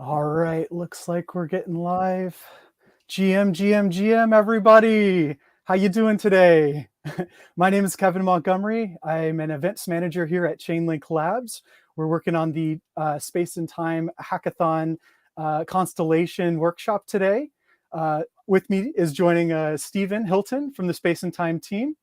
All right, looks like we're getting live. GM, everybody. How you doing today? My name is Kevin Montgomery. I'm an events manager here at Chainlink Labs. We're working on the Space and Time Hackathon Constellation workshop today. With me is joining Stephen Hilton from the Space and Time team.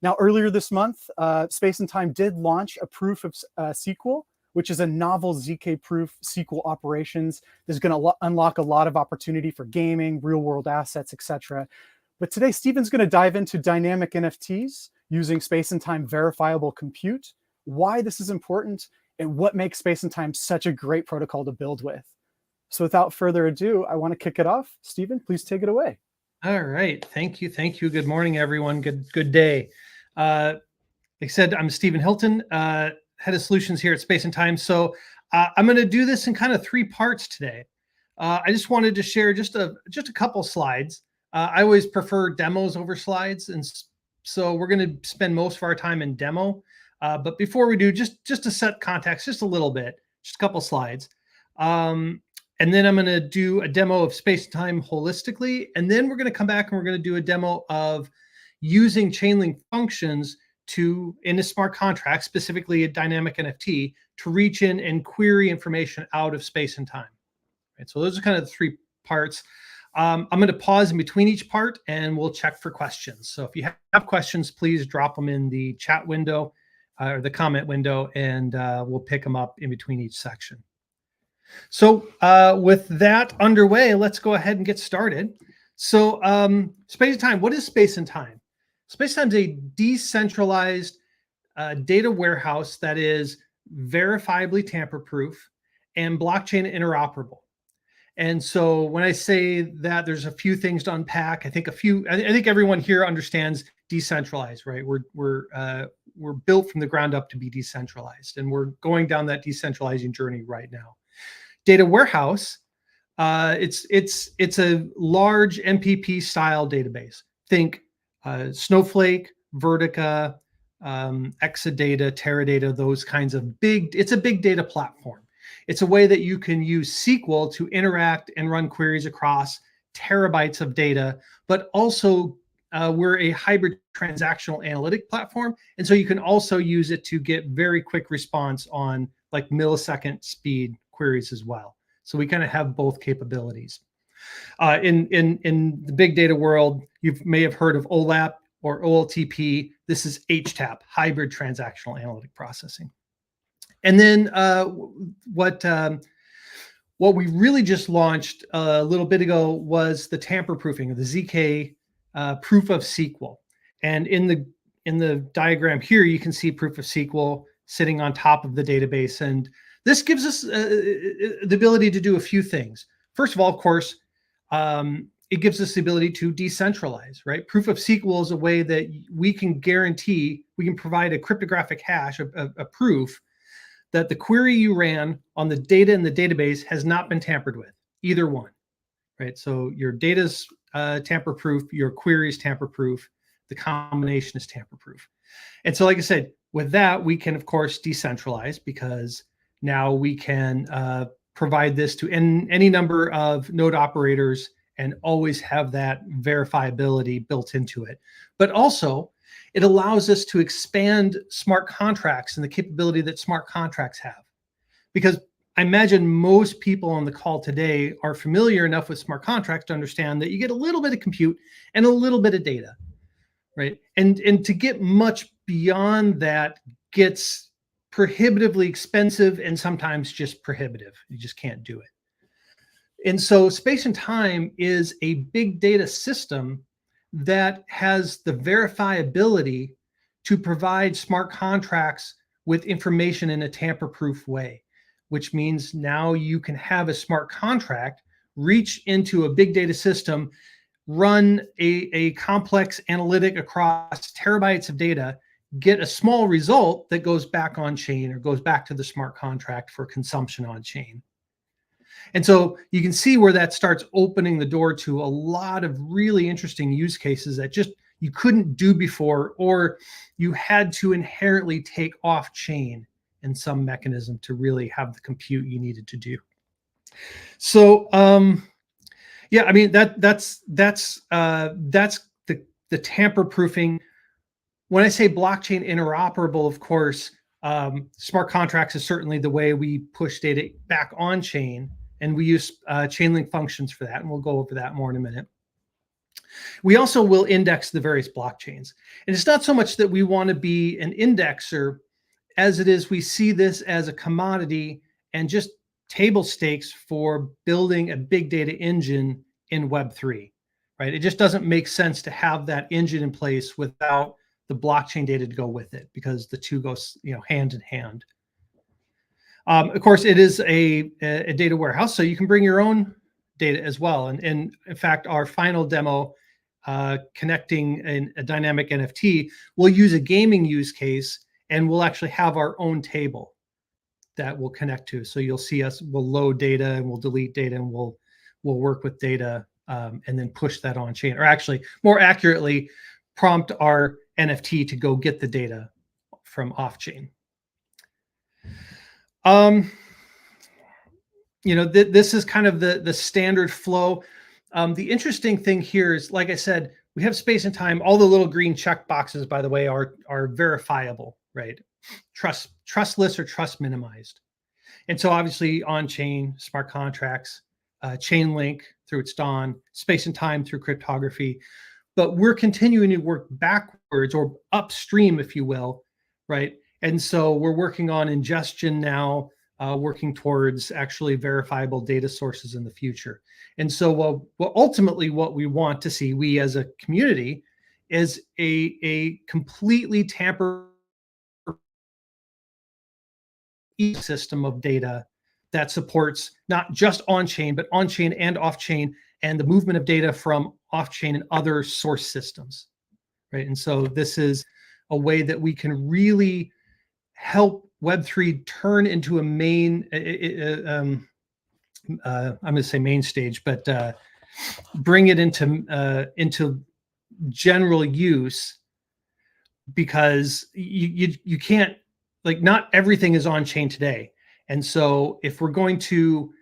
Now, earlier this month, Space and Time did launch a proof of SQL, which is a novel ZK-proof SQL operations. This is going to unlock a lot of opportunity for gaming, real-world assets, etc. But today, Stephen's going to dive into dynamic NFTs using Space and Time Verifiable Compute, why this is important, and what makes Space and Time such a great protocol to build with. So without further ado, I want to kick it off. Stephen, please take it away. All right. Thank you. Thank you. Good morning, everyone. Good day. Like I said, I'm Stephen Hilton, Head of Solutions here at Space and Time. So I'm going to do this in kind of three parts today. I just wanted to share just a couple slides. I always prefer demos over slides, and so we're going to spend most of our time in demo. But before we do, just to set context, just a little bit, just a couple slides. And then I'm going to do a demo of Space and Time holistically, and then we're going to come back and we're going to do a demo of using Chainlink Functions in a smart contract, specifically a dynamic NFT, to reach in and query information out of space and time. Right, so those are kind of the three parts. I'm going to pause in between each part and we'll check for questions. So if you have questions, please drop them in the chat window or the comment window, and we'll pick them up in between each section. So with that underway, let's go ahead and get started. So space and time, what is space and time? Space and time is a decentralized data warehouse that is verifiably tamper-proof and blockchain interoperable. And so when I say that, there's a few things to unpack. I think everyone here understands decentralized, right? We're built from the ground up to be decentralized, and we're going down that decentralizing journey right now. Data warehouse, it's a large MPP style database. Think Snowflake, Vertica, Exadata, Teradata, those kinds of it's a big data platform. It's a way that you can use SQL to interact and run queries across terabytes of data, but also we're a hybrid transactional analytic platform. And so you can also use it to get very quick response on like millisecond speed queries as well. So we kind of have both capabilities. In the big data world, you may have heard of OLAP or OLTP. This is HTAP, hybrid transactional analytic processing. And then what we really just launched a little bit ago was the tamper proofing of the ZK proof of SQL. And in the diagram here, you can see proof of SQL sitting on top of the database. And this gives us the ability to do a few things. First of all, of course, it gives us the ability to decentralize, right? Proof of SQL is a way that we can provide a cryptographic hash, a proof that the query you ran on the data in the database has not been tampered with, either one, right? So your data's tamper-proof, your query is tamper-proof, the combination is tamper-proof. And so, like I said, with that, we can, of course, decentralize, because now we can provide this to any number of node operators and always have that verifiability built into it. But also, it allows us to expand smart contracts and the capability that smart contracts have. Because I imagine most people on the call today are familiar enough with smart contracts to understand that you get a little bit of compute and a little bit of data, right? And to get much beyond that gets prohibitively expensive and sometimes just prohibitive. You just can't do it. And so Space and Time is a big data system that has the verifiability to provide smart contracts with information in a tamper-proof way, which means now you can have a smart contract reach into a big data system, run a complex analytic across terabytes of data, get a small result that goes back on chain or goes back to the smart contract for consumption on chain. And so you can see where that starts opening the door to a lot of really interesting use cases that just you couldn't do before, or you had to inherently take off chain in some mechanism to really have the compute you needed to do. So yeah, I mean that's the tamper proofing. When I say blockchain interoperable, of course, smart contracts is certainly the way we push data back on chain, and we use Chainlink functions for that, and we'll go over that more in a minute. We also will index the various blockchains, and it's not so much that we want to be an indexer as it is we see this as a commodity and just table stakes for building a big data engine in Web3, right? It just doesn't make sense to have that engine in place without the blockchain data to go with it, because the two go, hand in hand. Of course, it is a data warehouse, so you can bring your own data as well. And in fact, our final demo connecting a dynamic NFT, we'll use a gaming use case, and we'll actually have our own table that we'll connect to. So you'll see us, we'll load data and we'll delete data, and we'll work with data and then push that on chain, or actually more accurately, prompt our NFT to go get the data from off chain. This is kind of the standard flow. The interesting thing here is, like I said, we have space and time. All the little green check boxes, by the way, are verifiable, right? Trustless or trust minimized. And so obviously on-chain, smart contracts, Chainlink through its dawn, space and time through cryptography. But we're continuing to work backwards, or upstream, if you will, right? And so we're working on ingestion now, working towards actually verifiable data sources in the future. And so ultimately what we want to see, we as a community, is a completely tamper ecosystem of data that supports not just on-chain, but on-chain and off-chain, and the movement of data from off-chain and other source systems, right? And so this is a way that we can really help Web3 turn into a main, I'm going to say main stage, but bring it into general use, because you can't, like, not everything is on chain today. And so if we're going to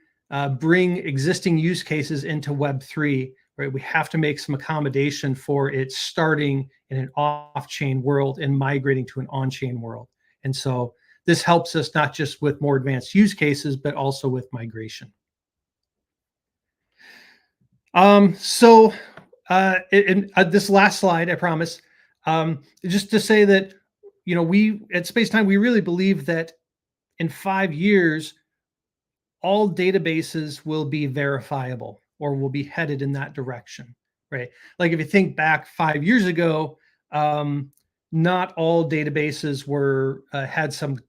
bring existing use cases into Web3, right, we have to make some accommodation for it starting in an off-chain world and migrating to an on-chain world. And so this helps us not just with more advanced use cases, but also with migration. So this last slide, I promise, just to say that, we at Spacetime, we really believe that in 5 years, all databases will be verifiable, or will be headed in that direction, right? Like if you think back 5 years ago, not all databases were had some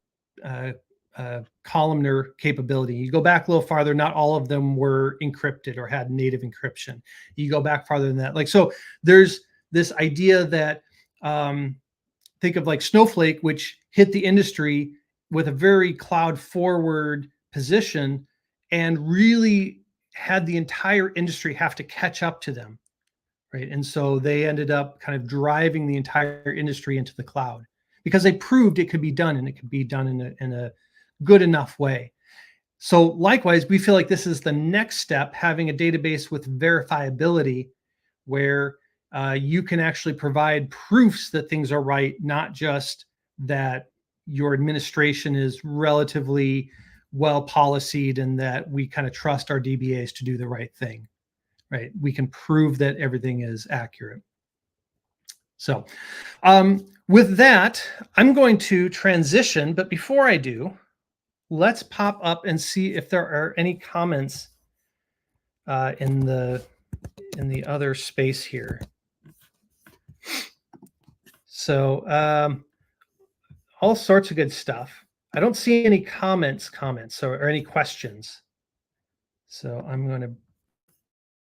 columnar capability. You go back a little farther, not all of them were encrypted or had native encryption. You go back farther than that. Like, so there's this idea that, think of like Snowflake, which hit the industry with a very cloud forward position and really had the entire industry have to catch up to them, right? And so they ended up kind of driving the entire industry into the cloud, because they proved it could be done, and it could be done in a good enough way. So likewise, we feel like this is the next step, having a database with verifiability, where you can actually provide proofs that things are right, not just that your administration is relatively well policied and that we kind of trust our DBAs to do the right thing, right? We can prove that everything is accurate. So with that, I'm going to transition, but before I do, let's pop up and see if there are any comments in the other space here. So all sorts of good stuff. I don't see any comments or any questions. So I'm going to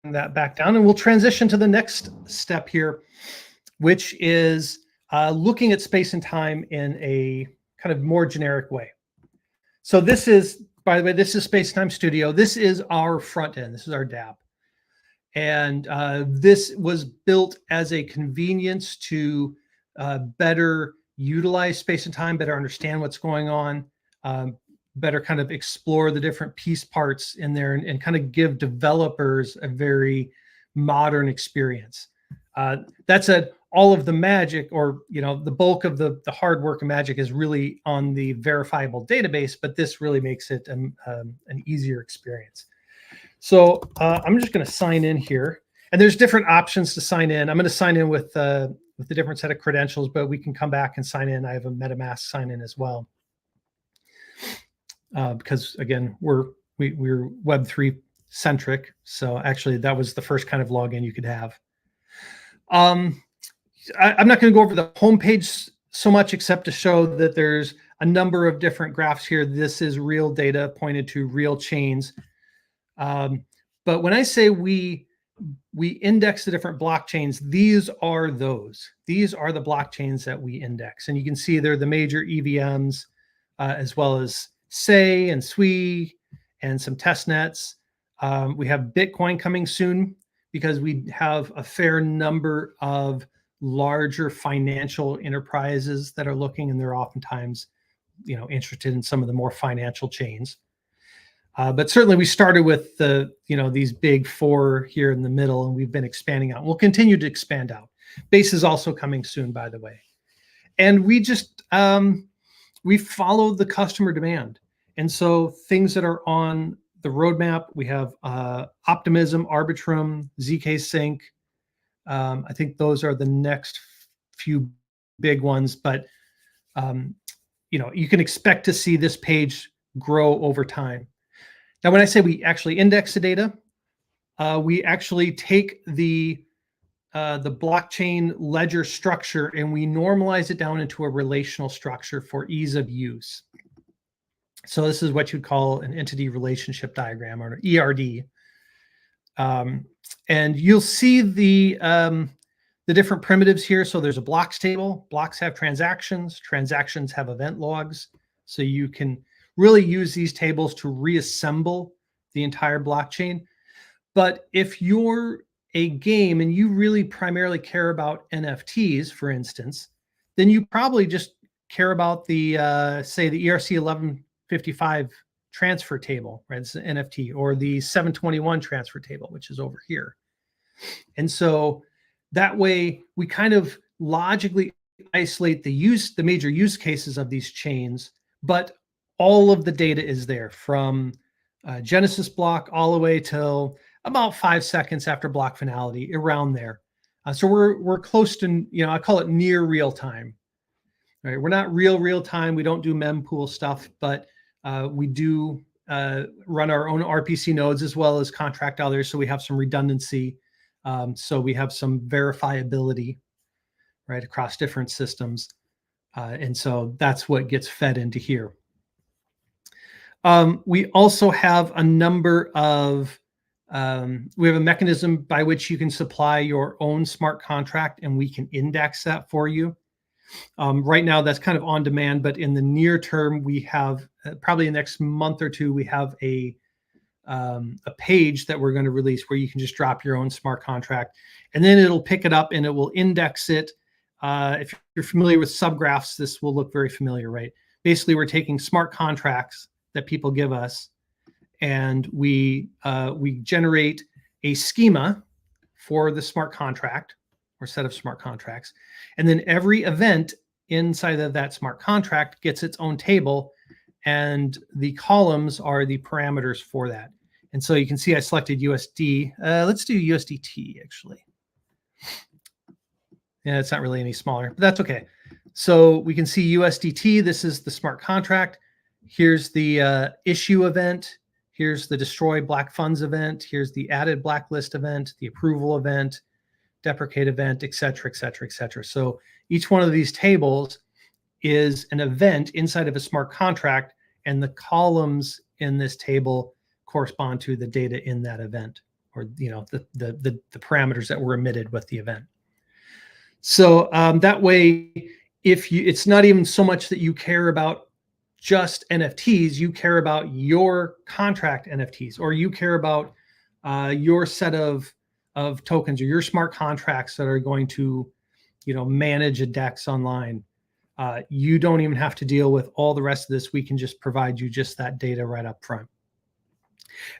bring that back down, and we'll transition to the next step here, which is looking at space and time in a kind of more generic way. So this is, by the way, this is Space-Time Studio. This is our front end. This is our dApp. And this was built as a convenience to better utilize space and time, better understand what's going on. better kind of explore the different piece parts in there and kind of give developers a very modern experience. That said, all of the magic, or the bulk of the hard work and magic, is really on the verifiable database, but this really makes it an easier experience. So I'm just going to sign in here, and there's different options to sign in. I'm going to sign in with the different set of credentials, but we can come back and sign in. I have a MetaMask sign in as well, because again, we're Web3 centric. So actually, that was the first kind of login you could have. I'm not going to go over the homepage so much, except to show that there's a number of different graphs here. This is real data pointed to real chains. But when I say we index the different blockchains, these are those. These are the blockchains that we index. And you can see they're the major EVMs, as well as SEI and SWI and some test nets. We have Bitcoin coming soon, because we have a fair number of larger financial enterprises that are looking, and they're oftentimes, interested in some of the more financial chains. But certainly we started with these big four here in the middle, and we've been expanding out. We'll continue to expand out. Base is also coming soon, by the way. And we just, we follow the customer demand. And so things that are on the roadmap, we have Optimism, Arbitrum, ZK Sync. I think those are the next few big ones, but you can expect to see this page grow over time. Now, when I say we actually index the data, we actually take the blockchain ledger structure and we normalize it down into a relational structure for ease of use. So this is what you'd call an entity relationship diagram, or an ERD. And you'll see the different primitives here. So there's a blocks table. Blocks have transactions. Transactions have event logs. So you can really use these tables to reassemble the entire blockchain. But if you're a game and you really primarily care about NFTs, for instance, then you probably just care about the, say, the ERC 1155 transfer table, right? It's an NFT, or the 721 transfer table, which is over here. And so that way we kind of logically isolate the major use cases of these chains, but all of the data is there from Genesis block all the way till about 5 seconds after block finality, around there. So we're close to, I call it near real time. Right? We're not real time. We don't do mempool stuff, but we do run our own RPC nodes as well as contract others. So we have some redundancy. So we have some verifiability, right, across different systems. And so that's what gets fed into here. We also have a number of, we have a mechanism by which you can supply your own smart contract, and we can index that for you. Right now, that's kind of on demand, but in the near term, we have probably the next month or two, we have a page that we're going to release where you can just drop your own smart contract, and then it'll pick it up and it will index it. If you're familiar with subgraphs, this will look very familiar, right? Basically, we're taking smart contracts that people give us, and we generate a schema for the smart contract or set of smart contracts. And then every event inside of that smart contract gets its own table, and the columns are the parameters for that. And so you can see I selected USD. Let's do USDT, actually. Yeah, it's not really any smaller, but that's okay. So we can see USDT. This is the smart contract. Here's the issue event. Here's the destroy black funds event. Here's the added blacklist event, the approval event, deprecate event, et cetera, et cetera, et cetera. So each one of these tables is an event inside of a smart contract, and the columns in this table correspond to the data in that event, or the parameters that were emitted with the event. So that way, it's not even so much that you care about just NFTs, you care about your contract NFTs, or you care about your set of tokens or your smart contracts that are going to, manage a DEX online. You don't even have to deal with all the rest of this. We can just provide you just that data right up front.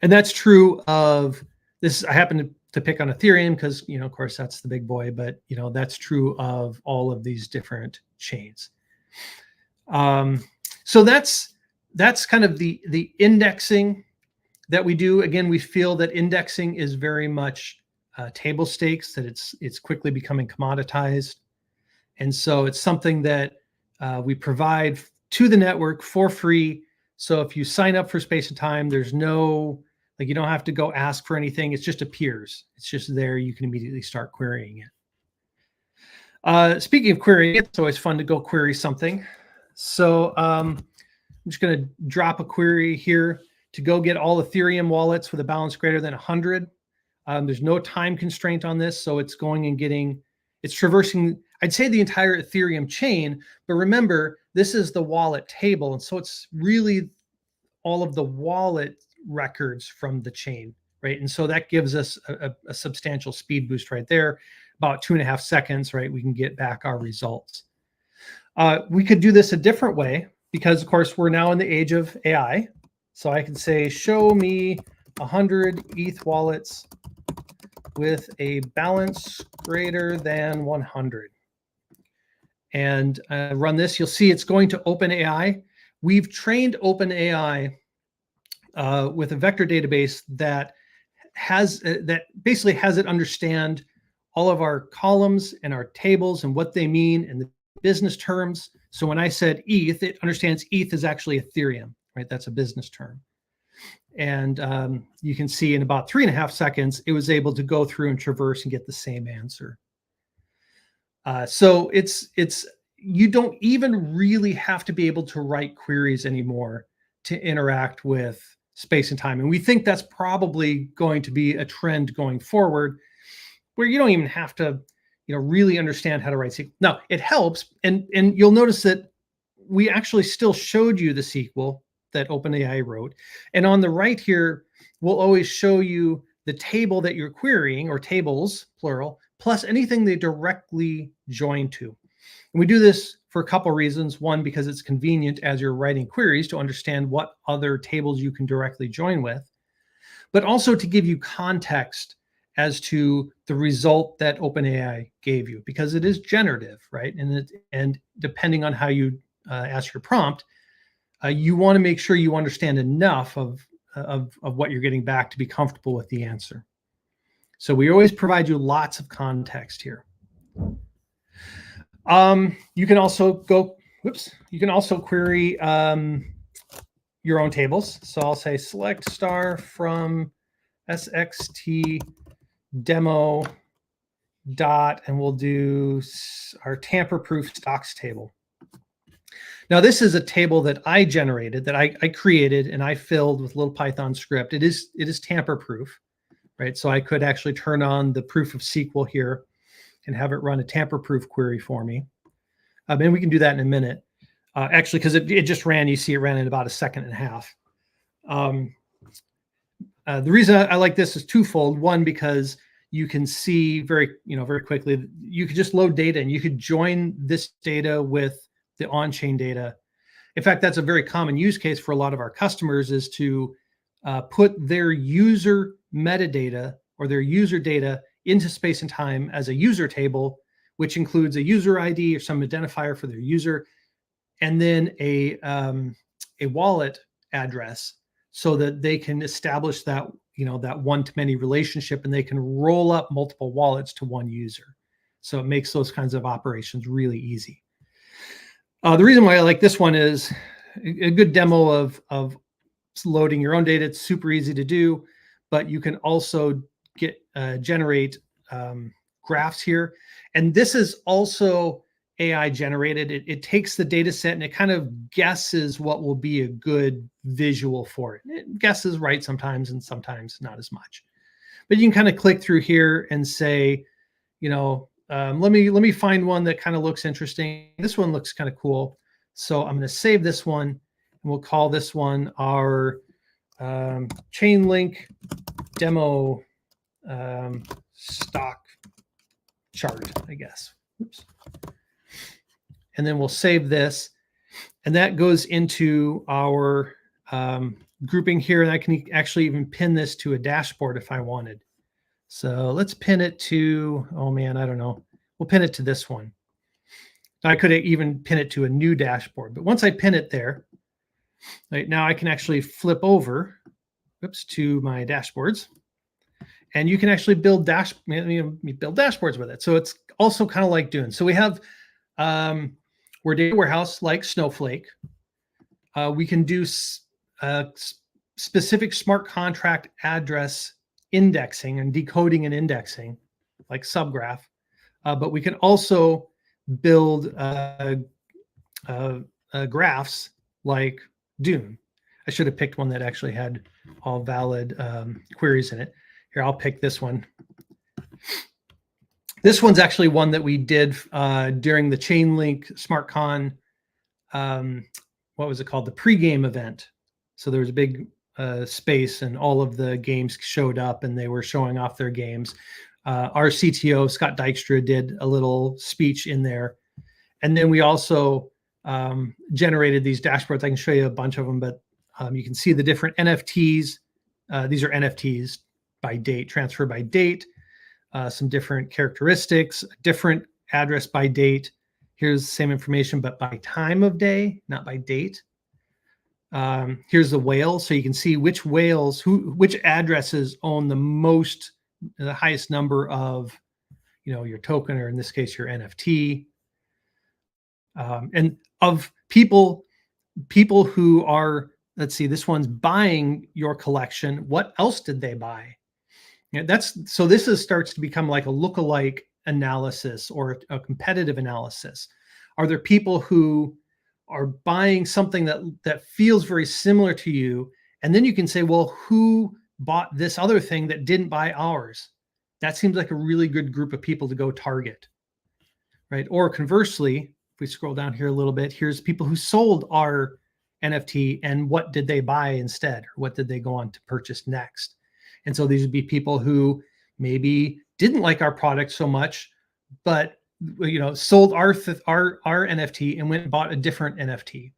And that's true of this. I happen to pick on Ethereum because, of course, that's the big boy, but, that's true of all of these different chains. So that's kind of the indexing that we do. Again, we feel that indexing is very much table stakes, that it's quickly becoming commoditized. And so it's something that we provide to the network for free. So if you sign up for Space and Time, there's no, you don't have to go ask for anything. It just appears. It's just there. You can immediately start querying it. Speaking of querying, it's always fun to go query something. So I'm just going to drop a query here to go get all Ethereum wallets with a balance greater than 100. There's no time constraint on this. So it's going and it's traversing, I'd say, the entire Ethereum chain. But remember, this is the wallet table. And so it's really all of the wallet records from the chain, right? And so that gives us a substantial speed boost right there, about 2.5 seconds, right? We can get back our results. We could do this a different way because, of course, we're now in the age of AI. So I can say, show me 100 ETH wallets with a balance greater than 100. And run this. You'll see it's going to OpenAI. We've trained OpenAI with a vector database that basically has it understand all of our columns and our tables and what they mean in the business terms. So when I said ETH, it understands ETH is actually Ethereum, right? That's a business term. And you can see in about 3.5 seconds, it was able to go through and traverse and get the same answer. So you don't even really have to be able to write queries anymore to interact with space and time. And we think that's probably going to be a trend going forward, where you don't even have to, really understand how to write SQL. Now, it helps, and you'll notice that we actually still showed you the SQL that OpenAI wrote. And on the right here, we'll always show you the table that you're querying, or tables, plural, plus anything they directly join to. And we do this for a couple of reasons. One, because it's convenient as you're writing queries to understand what other tables you can directly join with, but also to give you context as to the result that OpenAI gave you, because it is generative, right? And depending on how you ask your prompt, you want to make sure you understand enough of what you're getting back to be comfortable with the answer. So we always provide you lots of context here. You can also query your own tables. So I'll say select star from SxT demo dot, and we'll do our tamper-proof stocks table. Now, this is a table that I generated, that I created, and I filled with a little Python script. It is tamper-proof, right? So I could actually turn on the proof of SQL here and have it run a tamper-proof query for me. And we can do that in a minute, actually, because it just ran. You see, it ran in about 1.5 seconds. The reason I like this is twofold. One, because you can see very quickly. You could just load data, and you could join this data with the on-chain data. In fact, that's a very common use case for a lot of our customers, is to put their user metadata or their user data into space and time as a user table, which includes a user ID or some identifier for their user, and then a wallet address, so that they can establish that that one-to-many relationship, and they can roll up multiple wallets to one user. So it makes those kinds of operations really easy. The reason why I like this one is a good demo of loading your own data. It's super easy to do, but you can also generate graphs here. And this is also AI generated. It takes the data set and it kind of guesses what will be a good visual for it. It guesses right sometimes, and sometimes not as much. But you can kind of click through here and say, let me find one that kind of looks interesting. This one looks kind of cool. So I'm going to save this one, and we'll call this one our Chainlink demo stock chart, I guess. Oops. and then we'll save this. And that goes into our grouping here. And I can actually even pin this to a dashboard if I wanted. So let's pin it to, oh man, I don't know. We'll pin it to this one. I could even pin it to a new dashboard. But once I pin it there, right now I can actually flip over, oops, to my dashboards. And you can actually build dashboards with it. So it's also kind of like Dune. So we have we're data warehouse like Snowflake. We can do specific smart contract address indexing and decoding and indexing like Subgraph. But we can also build graphs like Dune. I should have picked one that actually had all valid queries in it. Here, I'll pick this one. This one's actually one that we did during the Chainlink SmartCon, what was it called? The pregame event. So there was a big space and all of the games showed up and they were showing off their games. Our CTO, Scott Dykstra, did a little speech in there. And then we also generated these dashboards. I can show you a bunch of them, but you can see the different NFTs. These are NFTs by date, transfer by date, some different characteristics, different address by date. Here's the same information, but by time of day, not by date. Here's the whales. So you can see which whales, which addresses own the highest number of, your token, or in this case, your NFT. And of people who are, let's see, this one's buying your collection. What else did they buy? So this starts to become like a lookalike analysis or a competitive analysis. Are there people who are buying something that feels very similar to you? And then you can say, well, who bought this other thing that didn't buy ours? That seems like a really good group of people to go target, right? Or conversely, if we scroll down here a little bit, here's people who sold our NFT and what did they buy instead? Or what did they go on to purchase next? And so these would be people who maybe didn't like our product so much, but sold our NFT and went and bought a different NFT,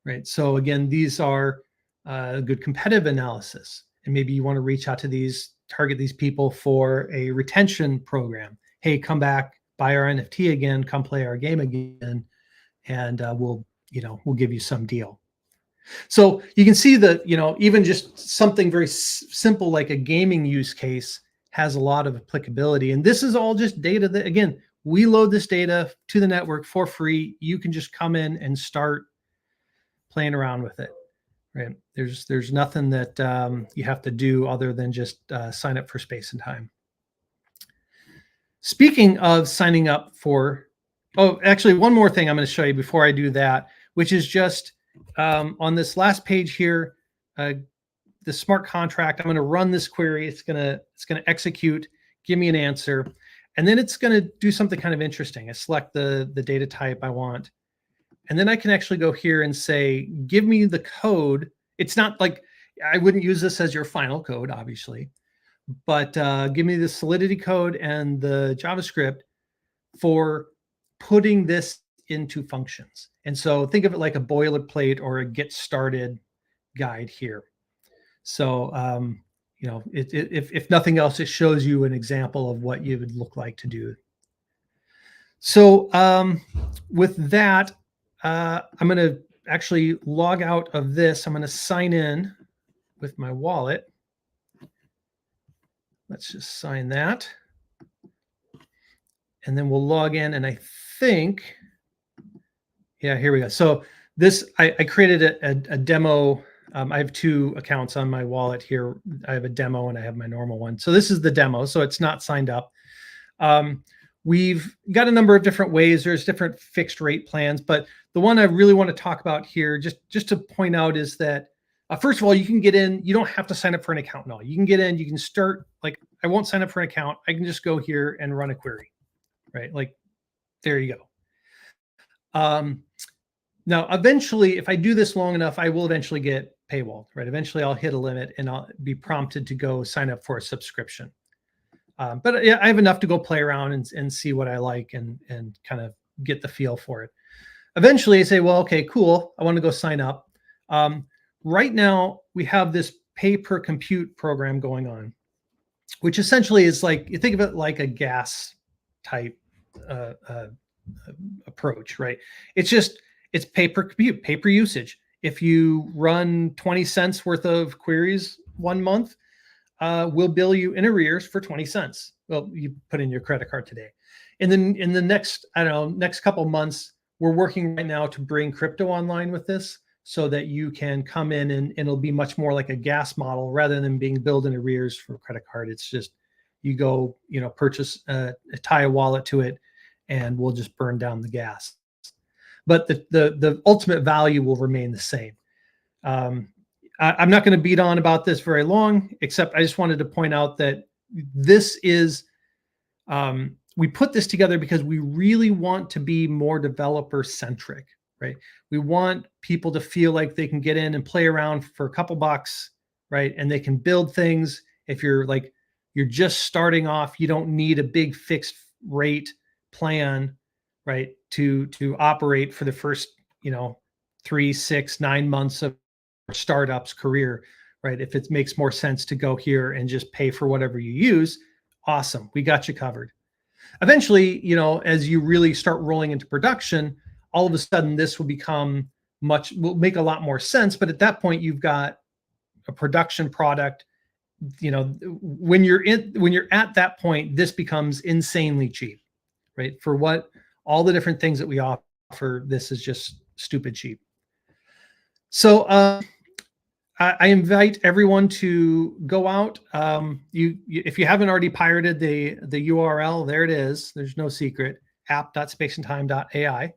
right? So again, these are a good competitive analysis. And maybe you want to reach out to target these people for a retention program. Hey, come back, buy our NFT again, come play our game again, and we'll give you some deal. So you can see that, even just something very simple like a gaming use case has a lot of applicability. And this is all just data that, again, we load this data to the network for free. You can just come in and start playing around with it, right? There's nothing that you have to do other than just sign up for space and time. Speaking of signing up for, actually one more thing I'm going to show you before I do that, which is just on this last page here, the smart contract. I'm going to run this query. It's going to execute, give me an answer, and then it's going to do something kind of interesting. I select the data type I want, and then I can actually go here and say, give me the code. It's not like I wouldn't use this as your final code, obviously, but give me the Solidity code and the JavaScript for putting this into functions. And so think of it like a boilerplate or a get started guide here. So, if nothing else, it shows you an example of what you would look like to do. So with that, I'm going to actually log out of this. I'm going to sign in with my wallet. Let's just sign that. And then we'll log in, and I think, yeah, here we go. So this, I created a demo. I have two accounts on my wallet here. I have a demo and I have my normal one. So this is the demo. So it's not signed up. We've got a number of different ways. There's different fixed rate plans, but the one I really want to talk about here, just to point out, is that first of all, you can get in. You don't have to sign up for an account. No, you can get in. You can start. Like, I won't sign up for an account. I can just go here and run a query, right? Like, there you go. Now, eventually, if I do this long enough, I will eventually get paywalled, right? Eventually, I'll hit a limit and I'll be prompted to go sign up for a subscription. But yeah, I have enough to go play around and see what I like and kind of get the feel for it. Eventually, I say, well, okay, cool. I want to go sign up. Right now, we have this pay per compute program going on, which essentially is like, you think of it like a gas type approach, right? It's pay per compute, pay per usage. If you run 20 cents worth of queries 1 month, we'll bill you in arrears for 20 cents. Well, you put in your credit card today. And then in the next, I don't know, next couple of months, we're working right now to bring crypto online with this so that you can come in and it'll be much more like a gas model rather than being billed in arrears for a credit card. It's just, you go, purchase, tie a wallet to it, and we'll just burn down the gas. But the ultimate value will remain the same. I'm not going to beat on about this very long, except I just wanted to point out that this is, we put this together because we really want to be more developer centric, right? We want people to feel like they can get in and play around for a couple bucks, right? And they can build things. If you're just starting off, you don't need a big fixed rate plan, right? To operate for the first, 3, 6, 9 months of startup's career, right? If it makes more sense to go here and just pay for whatever you use, awesome, we got you covered. Eventually, as you really start rolling into production, all of a sudden this will make a lot more sense. But at that point, you've got a production product. When you're at that point, this becomes insanely cheap, right? For what all the different things that we offer, this is just stupid cheap. So I invite everyone to go out. If you haven't already pirated the URL, there it is. There's no secret, app.spaceandtime.ai.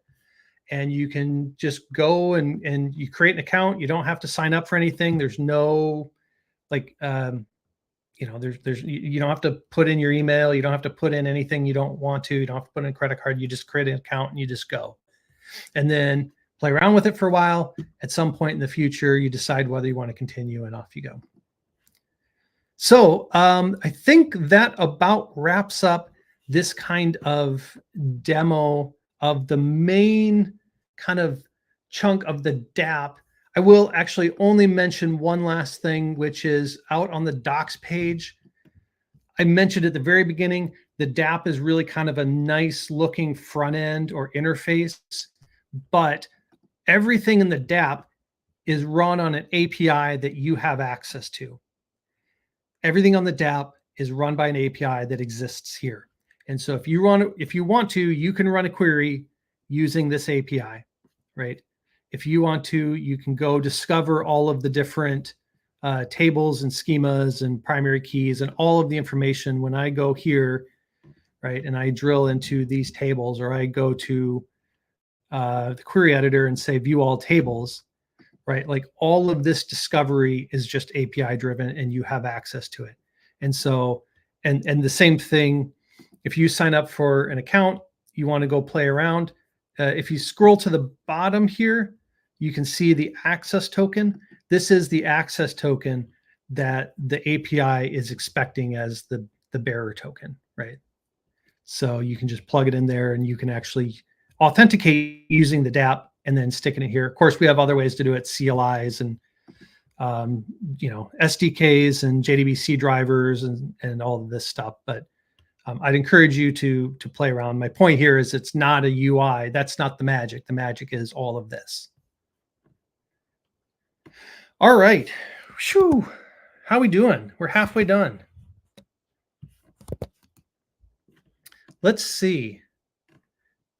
And you can just go and you create an account. You don't have to sign up for anything. There's no you don't have to put in your email. You don't have to put in anything you don't want to. You don't have to put in a credit card. You just create an account and you just go. And then play around with it for a while. At some point in the future, you decide whether you want to continue, and off you go. So I think that about wraps up this kind of demo of the main kind of chunk of the dApp. I will actually only mention one last thing, which is out on the docs page. I mentioned at the very beginning, the dApp is really kind of a nice looking front end or interface, but everything in the dApp is run on an API that you have access to. Everything on the dApp is run by an API that exists here. And so if you want to, you can run a query using this API, right? If you want to, you can go discover all of the different tables and schemas and primary keys and all of the information. When I go here, right, and I drill into these tables, or I go to the query editor and say view all tables, right? Like all of this discovery is just API driven and you have access to it. And so, and the same thing, if you sign up for an account, you want to go play around. If you scroll to the bottom here, you can see the access token. This is the access token that the API is expecting as the bearer token, right? So you can just plug it in there and you can actually authenticate using the dApp and then sticking it here. Of course, we have other ways to do it, CLIs and SDKs and JDBC drivers and all of this stuff. But I'd encourage you to play around. My point here is it's not a UI. That's not the magic. The magic is all of this. All right. Whew. How are we doing? We're halfway done. Let's see.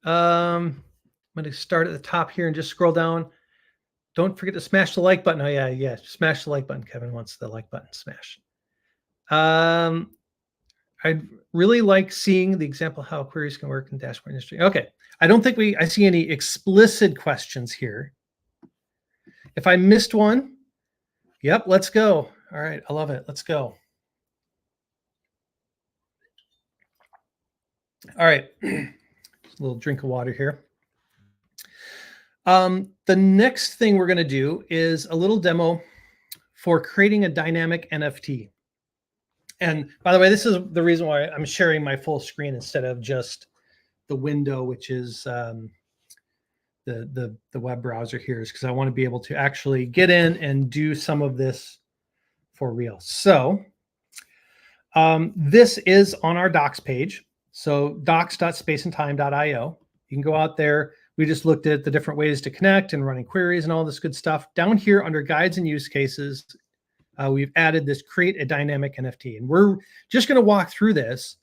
I'm going to start at the top here and just scroll down. Don't forget to smash the like button. Oh, yeah. Smash the like button. Kevin wants the like button smashed. I'd really like seeing the example of how queries can work in the dashboard industry. Okay. I don't think I see any explicit questions here. If I missed one, yep, let's go. All right. I love it. Let's go. All right. Just a little drink of water here. The next thing we're going to do is a little demo for creating a dynamic NFT. And by the way, this is the reason why I'm sharing my full screen instead of just the window, which is the web browser here, is because I want to be able to actually get in and do some of this for real. So this is on our docs page. So docs.spaceandtime.io. You can go out there. We just looked at the different ways to connect and running queries and all this good stuff. Down here under guides and use cases, we've added this create a dynamic NFT. And we're just going to walk through this.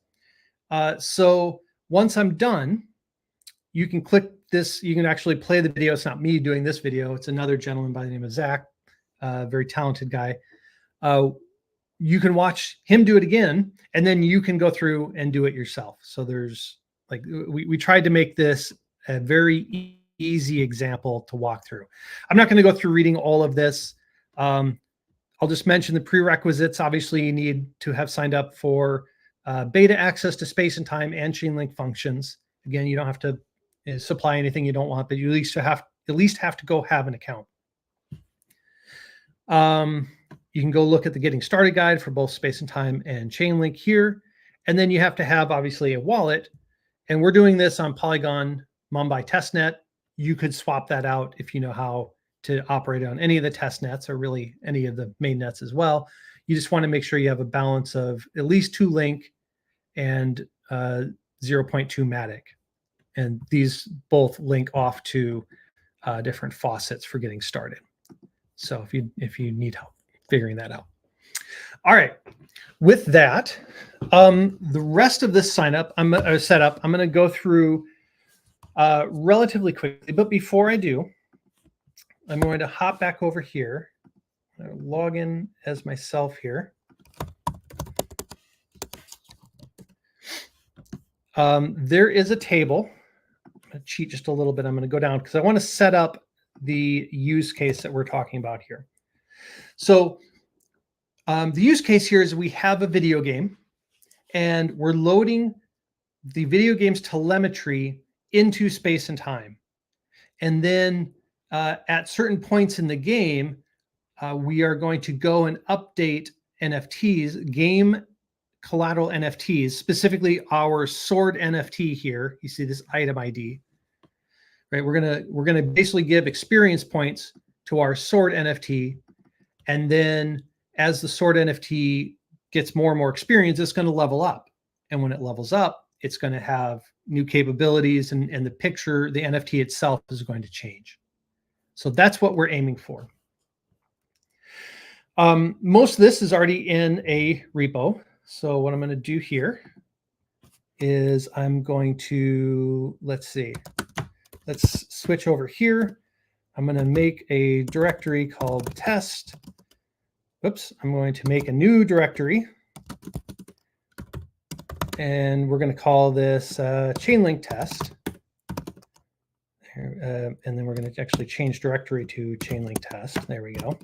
So once I'm done, you can click this. You can actually play the video. It's not me doing this video. It's another gentleman by the name of Zach, very talented guy. You can watch him do it again, and then you can go through and do it yourself. So there's like, we tried to make this a very easy example to walk through. I'm not going to go through reading all of this. I'll just mention the prerequisites. Obviously, you need to have signed up for beta access to space and time and Chainlink functions. Again, you don't have to supply anything you don't want, but you at least have to go have an account. You can go look at the getting started guide for both space and time and Chainlink here. And then you have to have obviously a wallet. And we're doing this on Polygon Mumbai testnet. You could swap that out if you know how to operate on any of the test nets, or really any of the main nets as well. You just want to make sure you have a balance of at least 2 Link and 0.2 Matic. And these both link off to different faucets for getting started. So if you need help figuring that out. All right. With that, the rest of this setup, I'm going to go through relatively quickly. But before I do, I'm going to hop back over here. I'm going to log in as myself here. There is a table. I'm going to cheat just a little bit. I'm going to go down because I want to set up the use case that we're talking about here. So the use case here is we have a video game, and we're loading the video game's telemetry into space and time. And then at certain points in the game, we are going to go and update NFTs, game collateral NFTs, specifically our sword NFT here. You see this item ID, right? We're gonna basically give experience points to our sword NFT, and then as the sword NFT gets more and more experience, it's going to level up. And when it levels up, it's going to have new capabilities, and the picture, the NFT itself, is going to change. So that's what we're aiming for. Most of this is already in a repo. So what I'm going to do here is I'm going to, let's switch over here. I'm going to make a directory called test. Oops, I'm going to make a new directory. And we're going to call this Chainlink test. And then we're going to actually change directory to Chainlink test. There we go.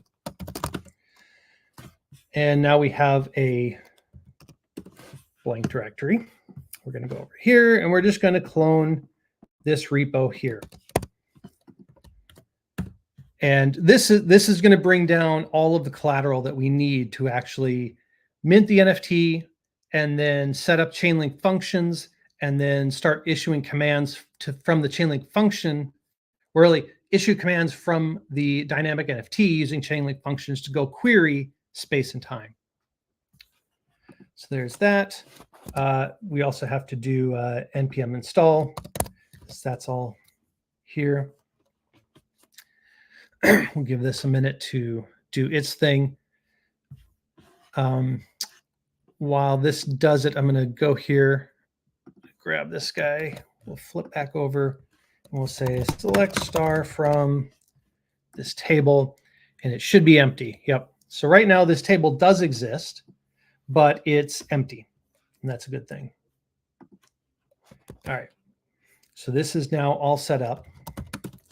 And now we have a blank directory. We're going to go over here, and we're just going to clone this repo here. And this is going to bring down all of the collateral that we need to actually mint the NFT, and then set up Chainlink functions, and then start issuing commands from the Chainlink function, or really issue commands from the dynamic NFT using Chainlink functions to go query space and time. So there's that. We also have to do npm install. So that's all here. We'll give this a minute to do its thing. While this does it, I'm going to go here, grab this guy. We'll flip back over, and we'll say select star from this table, and it should be empty. Yep. So right now this table does exist, but it's empty, and that's a good thing. All right. So this is now all set up.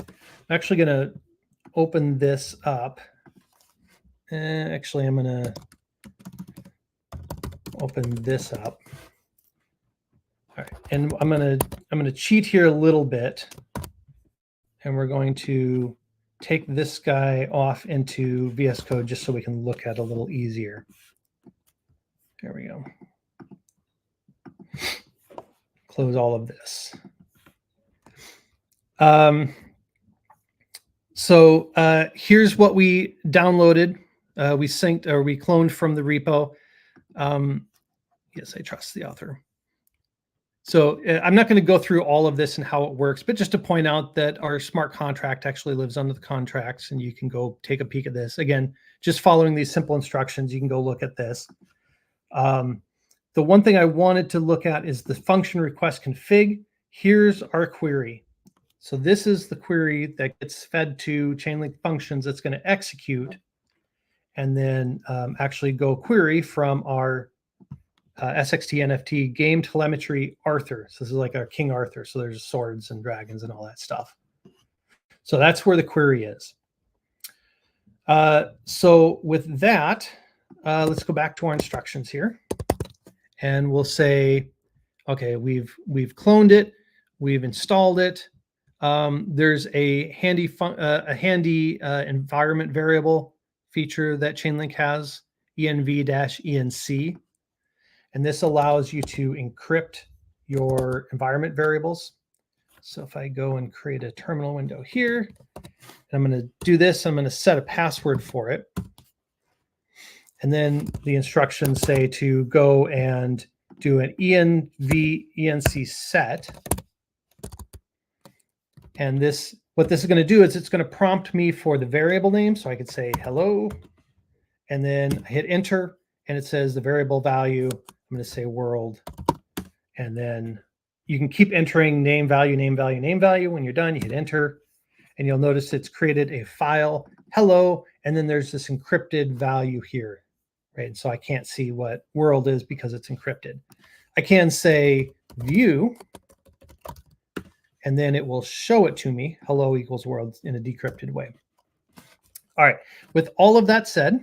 I'm actually going to open this up. Actually, I'm going to open this up. All right, and I'm gonna cheat here a little bit, and we're going to take this guy off into VS Code just so we can look at it a little easier. There we go. Close all of this. Here's what we downloaded. We synced or we cloned from the repo. Yes, I trust the author. So I'm not going to go through all of this and how it works, but just to point out that our smart contract actually lives under the contracts, and you can go take a peek at this. Again, just following these simple instructions, you can go look at this. The one thing I wanted to look at is the function request config. Here's our query. So this is the query that gets fed to Chainlink Functions that's going to execute and then actually go query from our SxT NFT game telemetry Arthur. So this is like our King Arthur. So there's swords and dragons and all that stuff. So that's where the query is. So with that, let's go back to our instructions here. And we'll say, okay, we've cloned it, we've installed it. There's a handy environment variable feature that Chainlink has, env-enc. And this allows you to encrypt your environment variables. So if I go and create a terminal window here, and I'm going to do this, I'm going to set a password for it. And then the instructions say to go and do an env-enc set. And what this is going to do is it's going to prompt me for the variable name. So I could say hello, and then I hit enter, and it says the variable value. I'm going to say world, and then you can keep entering name value, name value, name value. When you're done, you hit enter, and you'll notice it's created a file, hello, and then there's this encrypted value here, right? So I can't see what world is because it's encrypted. I can say view, and then it will show it to me, hello equals world, in a decrypted way. All right, with all of that said,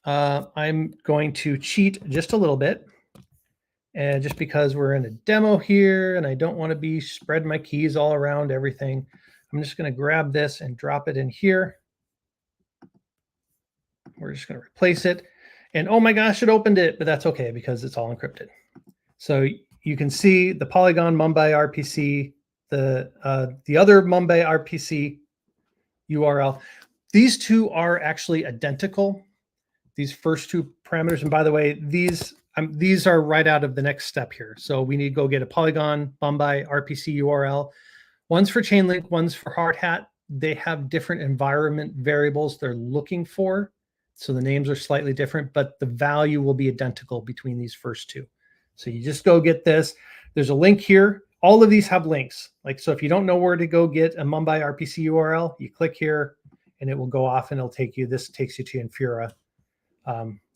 I'm going to cheat just a little bit. And just because we're in a demo here and I don't want to be spread my keys all around everything, I'm just going to grab this and drop it in here. We're just going to replace it. And oh my gosh, it opened it, but that's okay because it's all encrypted. So you can see the Polygon Mumbai RPC, the other Mumbai RPC URL. These two are actually identical. These first two parameters, and by the way, these are right out of the next step here. So we need to go get a Polygon Mumbai RPC URL. One's for Chainlink, one's for Hard Hat. They have different environment variables they're looking for. So the names are slightly different, but the value will be identical between these first two. So you just go get this. There's a link here. All of these have links. So if you don't know where to go get a Mumbai RPC URL, you click here and it will go off and it'll take you, this takes you to Infura.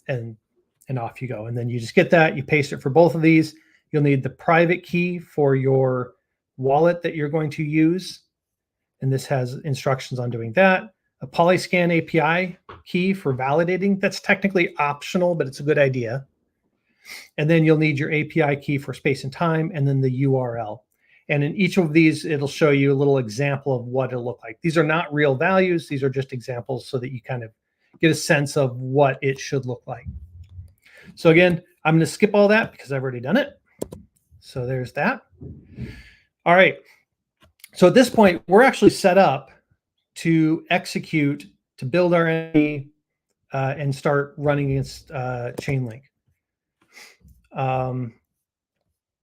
And off you go. And then you just get that, you paste it for both of these. You'll need the private key for your wallet that you're going to use. And this has instructions on doing that. A Polyscan API key for validating. That's technically optional, but it's a good idea. And then you'll need your API key for space and time, and then the URL. And in each of these, it'll show you a little example of what it'll look like. These are not real values. These are just examples so that you kind of get a sense of what it should look like. So again, I'm going to skip all that because I've already done it. So there's that. All right. So at this point, we're actually set up to execute, to build our entity and start running against Chainlink.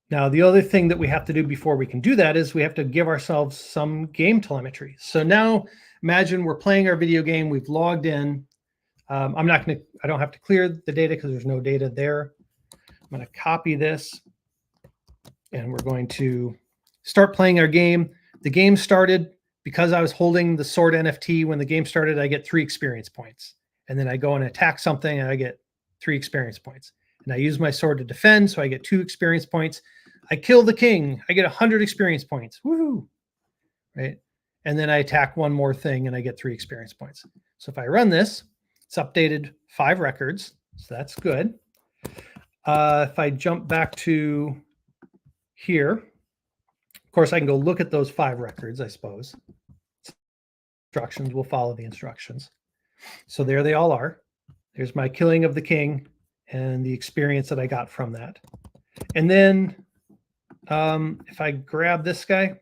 Now, the other thing that we have to do before we can do that is we have to give ourselves some game telemetry. So now imagine we're playing our video game. We've logged in. I don't have to clear the data because there's no data there. I'm going to copy this and we're going to start playing our game. The game started because I was holding the sword NFT. When the game started, I get 3 experience points. And then I go and attack something and I get 3 experience points. And I use my sword to defend, so I get 2 experience points. I kill the king, I get 100 experience points. Woohoo! Right? And then I attack one more thing and I get 3 experience points. So if I run this, it's updated 5 records, so that's good. If I jump back to here, of course, I can go look at those 5 records, I suppose. Instructions will follow the instructions. So there they all are. There's my killing of the king and the experience that I got from that. And then if I grab this guy,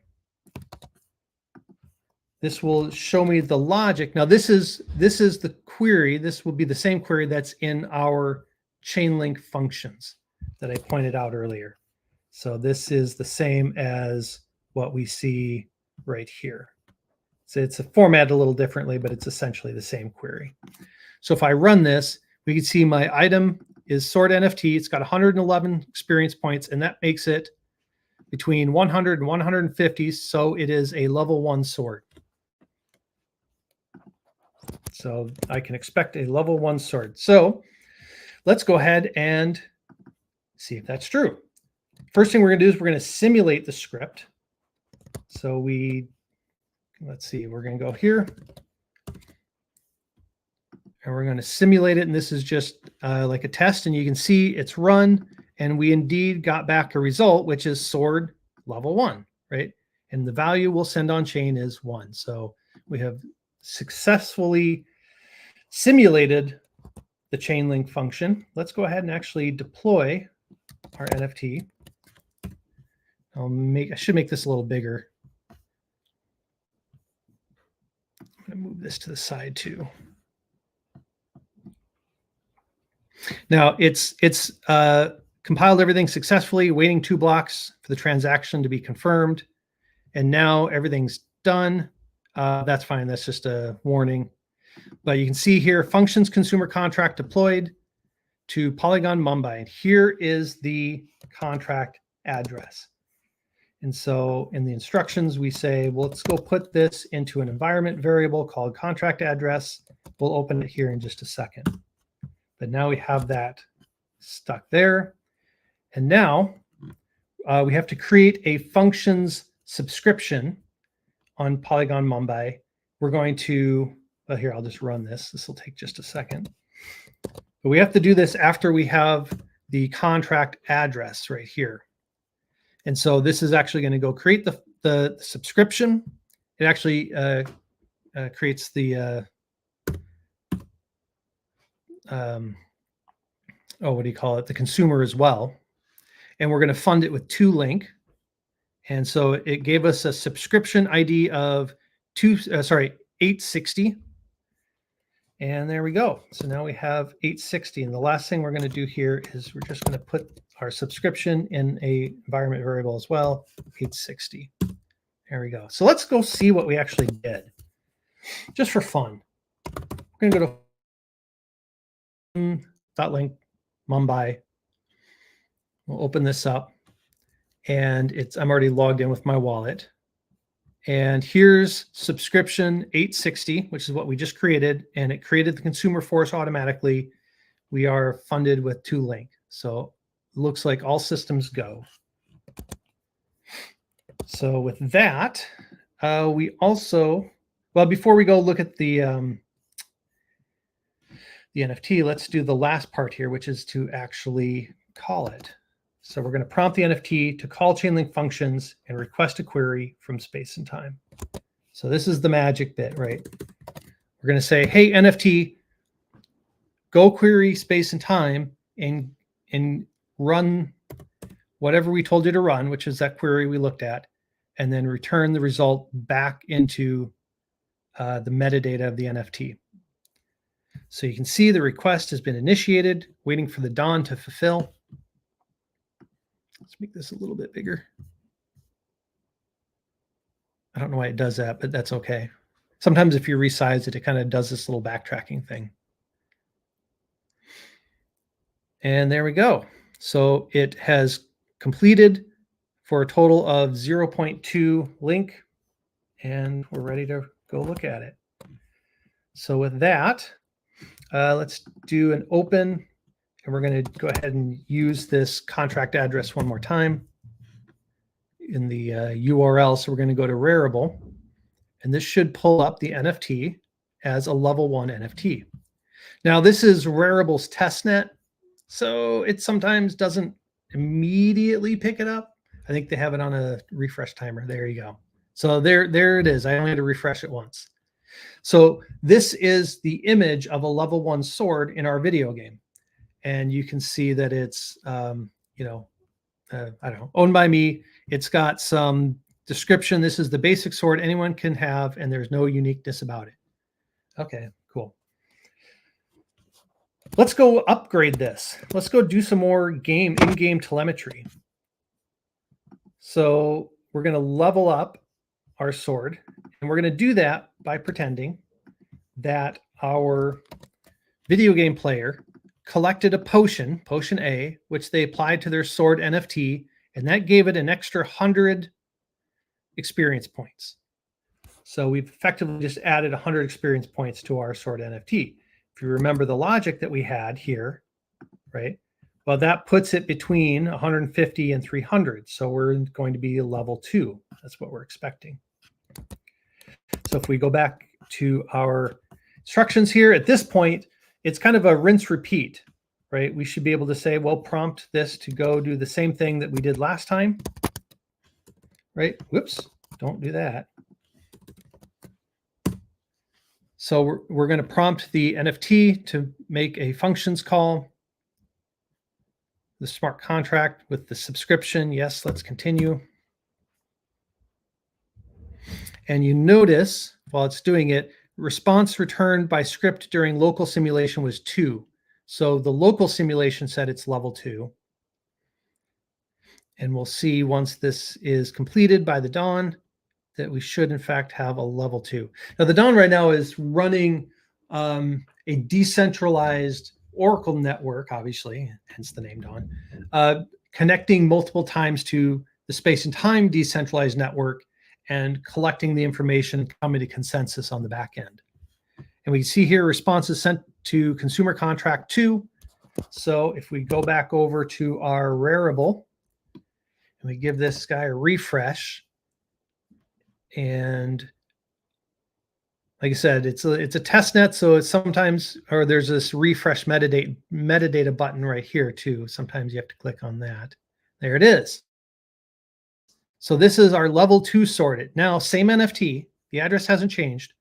this will show me the logic. Now this is the query. This will be the same query that's in our Chainlink functions that I pointed out earlier. So this is the same as what we see right here. So it's formatted a little differently, but it's essentially the same query. So if I run this, we can see my item is sort NFT. It's got 111 experience points, and that makes it between 100 and 150. So it is a level 1 sword. So I can expect a level 1 sword. So let's go ahead and see if that's true. First thing we're going to do is we're going to simulate the script. So let's see, we're going to go here. And we're going to simulate it. And this is just like a test. And you can see it's run. And we indeed got back a result, which is sword level 1, right? And the value we'll send on chain is 1. So we have successfully simulated the Chainlink function. Let's go ahead and actually deploy our NFT. I should make this a little bigger. I'm going to move this to the side too. Now it's compiled everything successfully, waiting 2 blocks for the transaction to be confirmed. And now everything's done. That's fine. That's just a warning. But you can see here, functions consumer contract deployed to Polygon Mumbai. And here is the contract address. And so in the instructions, we say, well, let's go put this into an environment variable called contract address. We'll open it here in just a second. But now we have that stuck there. And now we have to create a functions subscription on Polygon Mumbai. We're going to, well, here, I'll just run this. This will take just a second. But we have to do this after we have the contract address right here. And so this is actually going to go create the subscription. It actually creates the, what do you call it? The consumer as well. And we're going to fund it with 2Link. And so it gave us a subscription ID of 860. And there we go. So now we have 860. And the last thing we're going to do here is we're just going to put our subscription in a environment variable as well, 860. There we go. So let's go see what we actually did, just for fun. We're going to go to .link Mumbai. We'll open this up, and I'm already logged in with my wallet. And here's subscription 860, which is what we just created, and it created the consumer for us automatically. We are funded with 2Link. So it looks like all systems go. So with that, we also, well, before we go look at the NFT, let's do the last part here, which is to actually call it. So we're going to prompt the NFT to call Chainlink Functions and request a query from space and time. So this is the magic bit, right? We're going to say, hey, NFT, go query space and time and run whatever we told you to run, which is that query we looked at, and then return the result back into the metadata of the NFT. So you can see the request has been initiated, waiting for the DON to fulfill. Let's make this a little bit bigger. I don't know why it does that, but that's okay. Sometimes if you resize it, it kind of does this little backtracking thing. And there we go. So it has completed for a total of 0.2 link, and we're ready to go look at it. So with that, let's do an open. And we're going to go ahead and use this contract address one more time in the URL. So we're going to go to Rarible, and this should pull up the NFT as a level 1 NFT. Now, this is Rarible's testnet, so it sometimes doesn't immediately pick it up. I think they have it on a refresh timer. There you go. So there it is. I only had to refresh it once. So this is the image of a level 1 sword in our video game. And you can see that it's, I don't know, owned by me. It's got some Description, this is the basic sort anyone can have, and there's no uniqueness about it. Okay, cool. Let's go upgrade this. Let's go do some more in-game telemetry. So we're going to level up our sword, and we're going to do that by pretending that our video game player collected a potion A, which they applied to their sword NFT, and that gave it an extra 100 experience points. So we've effectively just added 100 experience points to our sword NFT. If you remember the logic that we had here, right? Well, that puts it between 150 and 300. So we're going to be a level 2. That's what we're expecting. So if we go back to our instructions here, at this point, it's kind of a rinse repeat, right? We should be able to say, well, prompt this to go do the same thing that we did last time, right? Whoops, don't do that. So we're going to prompt the NFT to make a functions call, the smart contract with the subscription. Yes, let's continue. And you notice while it's doing it, response returned by script during local simulation was 2. So the local simulation said it's level 2. And we'll see once this is completed by the dawn that we should in fact have a level 2. Now the dawn right now is running a decentralized Oracle network, obviously, hence the name dawn, connecting multiple times to the space and time decentralized network and collecting the information and coming to consensus on the back end. And we see here responses sent to consumer contract 2. So if we go back over to our Rarible and we give this guy a refresh, and like I said, it's a test net, so it's sometimes, or there's this refresh metadata button right here too. Sometimes you have to click on that. There it is. So this is our level 2 sorted. Now, same NFT, the address hasn't changed.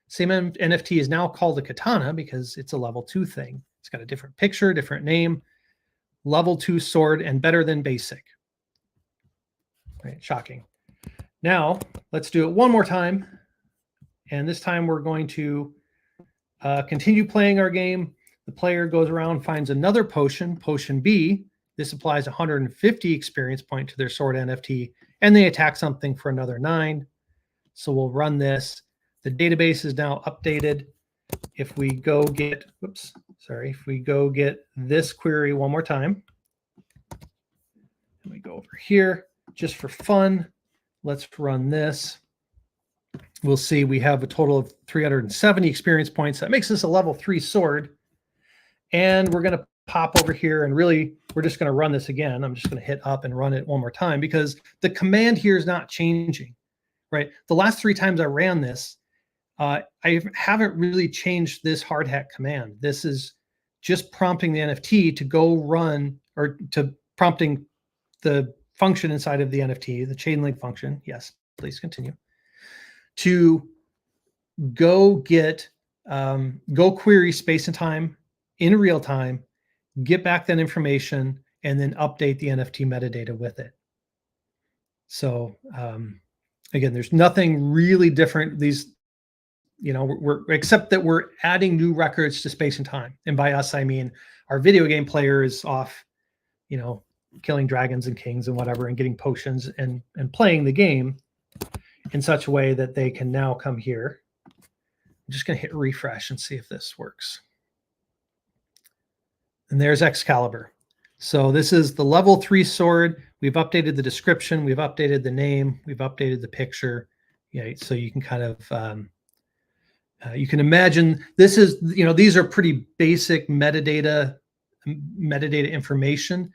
Same NFT is now called a katana because it's a level 2 thing. It's got a different picture, different name, level 2 sword, and better than basic. Right, shocking. Now, let's do it one more time. And this time we're going to continue playing our game. The player goes around, finds another potion, potion B. This applies 150 experience point to their sword NFT, and they attack something for another 9. So we'll run this. The database is now updated. If we go get, if we go get this query one more time, and we go over here just for fun, let's run this. We'll see we have a total of 370 experience points. That makes this a level 3 sword. And we're going to pop over here and really, we're just going to run this again. I'm just going to hit up and run it one more time because the command here is not changing, right? The last 3 times I ran this, I haven't really changed this hard hat command. This is just prompting the NFT to go run, or to prompting the function inside of the NFT, the Chainlink function. Yes, please continue. To go get, go query space and time in real time, get back that information, and then update the NFT metadata with it. So again, there's nothing really different. These, we're except that we're adding new records to space and time. And by us, I mean our video game player is off, killing dragons and kings and whatever, and getting potions and playing the game in such a way that they can now come here. I'm just going to hit refresh and see if this works. And there's Excalibur. So this is the level 3 sword. We've updated the description. We've updated the name. We've updated the picture. Yeah, so you can kind of, you can imagine this is, these are pretty basic metadata information,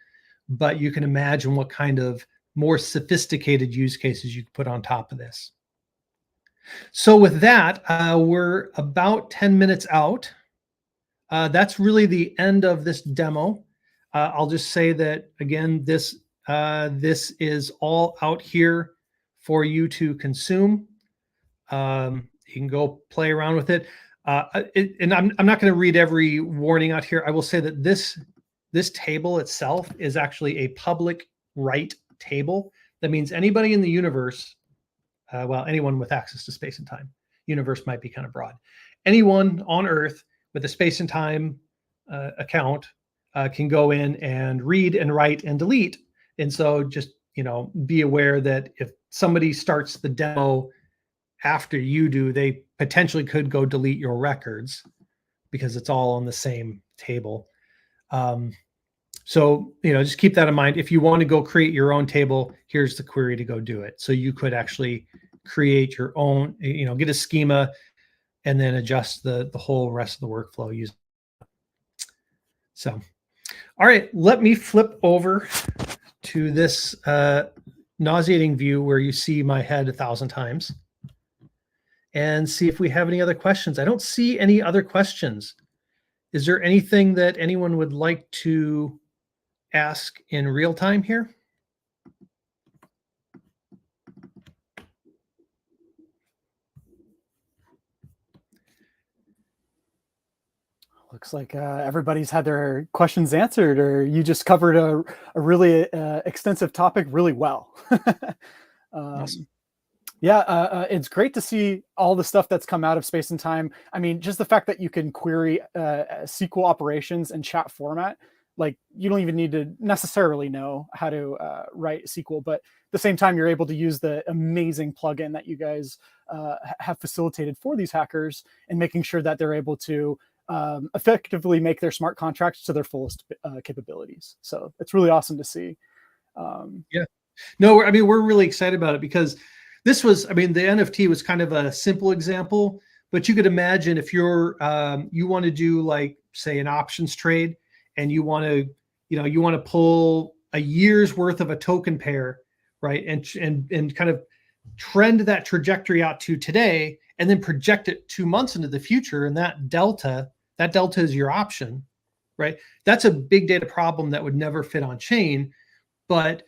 but you can imagine what kind of more sophisticated use cases you could put on top of this. So with that, we're about 10 minutes out. That's really the end of this demo. I'll just say that, again, this is all out here for you to consume. You can go play around with it. And I'm not going to read every warning out here. I will say that this table itself is actually a public write table. That means anybody in the universe well, anyone with access to space and time. Universe might be kind of broad. Anyone on Earth with a space and time account can go in and read and write and delete. And so just, be aware that if somebody starts the demo after you do, they potentially could go delete your records because it's all on the same table. So, just keep that in mind. If you want to go create your own table, here's the query to go do it. So you could actually create your own, get a schema and then adjust the whole rest of the workflow using. So, all right, let me flip over to this nauseating view where you see my head 1,000 times and see if we have any other questions. I don't see any other questions. Is there anything that anyone would like to ask in real time here? Looks like everybody's had their questions answered, or you just covered a really extensive topic really well. Awesome. Yeah, it's great to see all the stuff that's come out of space and time. I mean, just the fact that you can query SQL operations in chat format, like you don't even need to necessarily know how to write SQL, but at the same time, you're able to use the amazing plugin that you guys have facilitated for these hackers and making sure that they're able to effectively make their smart contracts to their fullest capabilities. So it's really awesome to see. Yeah, no, we're really excited about it because this was, the NFT was kind of a simple example, but you could imagine if you're, you want to do like, say, an options trade and you want to pull a year's worth of a token pair, right? And kind of trend that trajectory out to today and then project it 2 months into the future. And that delta is your option, right? That's a big data problem that would never fit on chain, but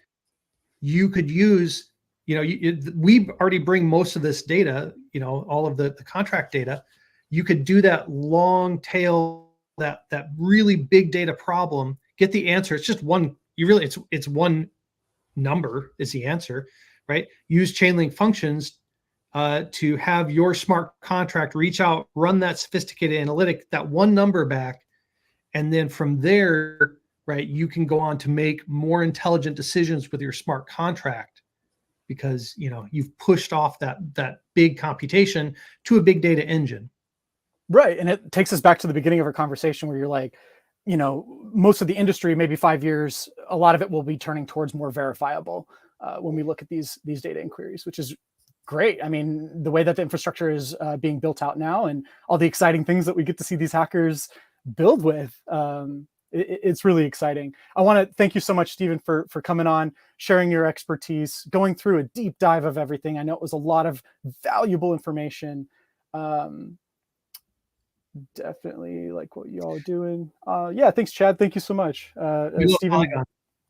you could use, we already bring most of this data, all of the contract data. You could do that long tail, that really big data problem, get the answer. It's just one, it's one number is the answer, right? Use Chainlink Functions to have your smart contract reach out, run that sophisticated analytic, that one number back. And then from there, right, you can go on to make more intelligent decisions with your smart contract because, you've pushed off that big computation to a big data engine. Right. And it takes us back to the beginning of our conversation where you're like, most of the industry, maybe 5 years, a lot of it will be turning towards more verifiable when we look at these data inquiries, which is great. I mean, the way that the infrastructure is being built out now and all the exciting things that we get to see these hackers build with, it's really exciting. I want to thank you so much, Stephen, for coming on, sharing your expertise, going through a deep dive of everything. I know it was a lot of valuable information. Definitely like what you all are doing. Yeah, thanks, Chad. Thank you so much. We love Stephen. Polygon.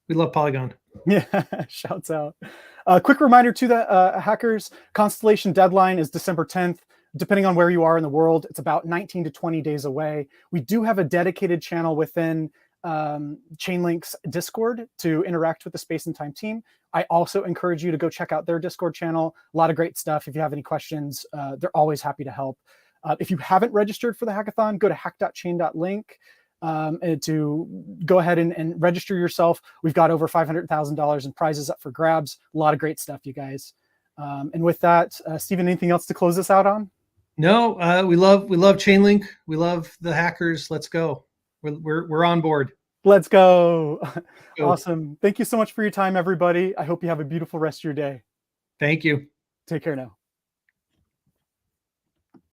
We love Polygon. Yeah, shouts out. Quick reminder to the hackers, Constellation deadline is December 10th. Depending on where you are in the world, it's about 19 to 20 days away. We do have a dedicated channel within Chainlink's Discord to interact with the space and time team. I also encourage you to go check out their Discord channel. A lot of great stuff. If you have any questions, they're always happy to help. If you haven't registered for the hackathon, go to hack.chain.link to go ahead and register yourself. We've got over $500,000 in prizes up for grabs. A lot of great stuff, you guys. And with that, Stephen, anything else to close us out on? No, we love Chainlink. We love the hackers. Let's go. We're on board. Let's go. Awesome. Thank you so much for your time, everybody. I hope you have a beautiful rest of your day. Thank you. Take care now.